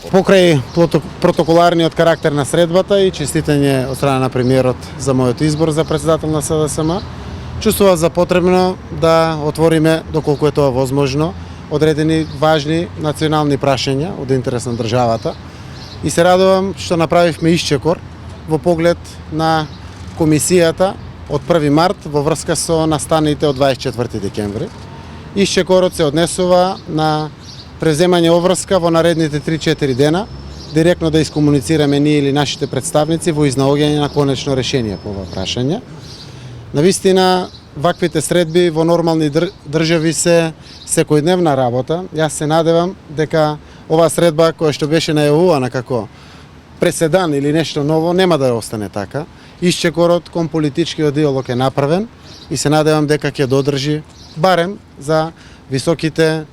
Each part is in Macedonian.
Покрај протоколарниот карактер на средбата и честитање од страна на премиерот за мојот избор за председател на СДСМ, чувствував за потребно да отвориме, доколку е тоа возможно, одредени важни национални прашања од интерес на државата. И се радувам што направивме исчекор во поглед на комисијата од 1 март во врска со настаните од 24 декември. Исчекорот се однесува на преземање обврска во наредните 3-4 дена, директно да искомуницираме ние или нашите представници во изнаоѓање на конечно решение по ова прашање. Навистина, ваквите средби во нормални држави се секојдневна работа. Јас се надевам дека оваа средба која што беше најавувана како преседан или нешто ново нема да остане така. Исчекорот кон политичкиот диалог е направен и се надевам дека ќе додржи барем за високите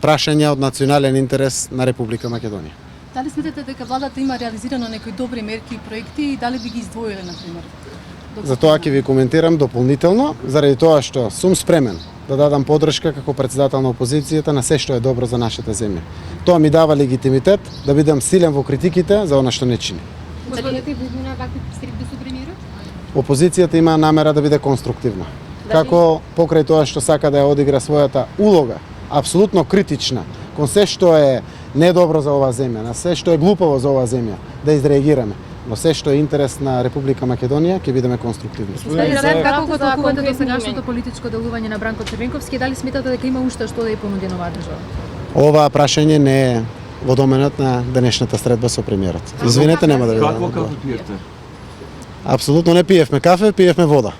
прашања од национален интерес на Република Македонија. Дали сметате дека владата има реализирано некои добри мерки и проекти и дали би ги издвоиле, например? За тоа ќе ви коментирам дополнително, заради тоа што сум спремен да дадам подршка како председател на опозицијата на се што е добро за нашата земја. Тоа ми дава легитимитет да бидам силен во критиките за она што не чини. Очекувате возможно вакви средби со премиерот? Опозицијата има намера да биде конструктивна. Како покрај тоа што сака да ја одигра својата улога, апсолутно критична, кон се што е недобро за оваа земја, на се што е глупаво за оваа земја, да изреагираме. Но се што е интерес на Република Македонија, ќе бидеме конструктивни. Како го толкувате досегашното политичко делување на Бранко Црвенковски, дали сметате дека има уште што да ја понуди на оваа држава? Оваа прашање не е во доменот на денешната средба со премиерот. Извинете, нема да ви дадам. Какво кафе пиете? Апсолутно не пиевме кафе, пиевме вода.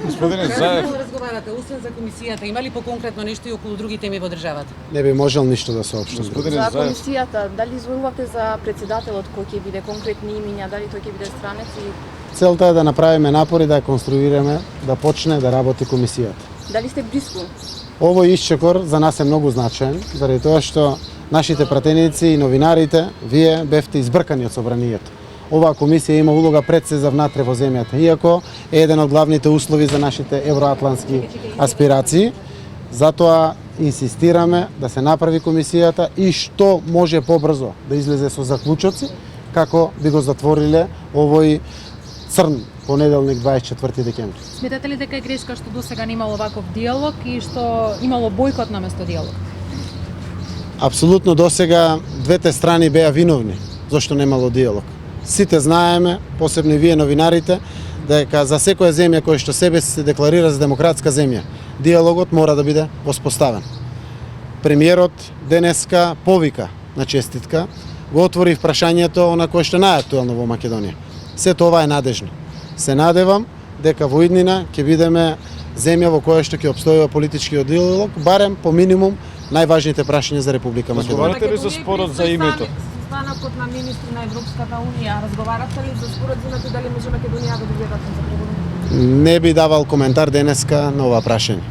Господине Заев, Разговарате, освен за комисијата, има ли по-конкретно нешто и околу други теми во државата? Не би можел ништо да соопштам. Господине За Заев, комисијата, дали изволувате за председателот кој ќе биде конкретни имиња, дали тој ќе биде странец и Целта е да направиме напори да ја конструираме, да почне да работи комисијата. дали сте блиску? Овој исчекор за нас е многу значаен, заради тоа што нашите пратеници и новинарите, вие бевте избркани од собранието. Оваа комисија има улога пред се за внатре во земјата, иако е еден од главните услови за нашите евроатлантски аспирации. Затоа инсистираме да се направи комисијата и што може побрзо да излезе со заклучоци, како би го затвориле овој црн понеделник 24 декември. Сметате ли дека е грешка што досега немало ваков диалог и што имало бојкот наместо диалог? Апсолутно досега двете страни беа виновни зашто немало диалог. Сите знаеме, посебно и вие новинарите, дека за секоја земја која што себе се декларира за демократска земја, диалогот мора да биде воспоставен. Премиерот денеска повика на честитка, го отвори прашањето на кое што најактуелно во Македонија. Сето ова е надежно. Се надевам дека во иднина ќе бидеме земја во која што ќе обстојува политичкиот диалог, барем по минимум најважните прашања за Република Македонија. разговарате ли за спорот за името? Станокот на министри на Европската унија, разговарате ли за споразумот и дали може Македонија да дојде за преговори? Не би давал коментар денеска на ова прашање.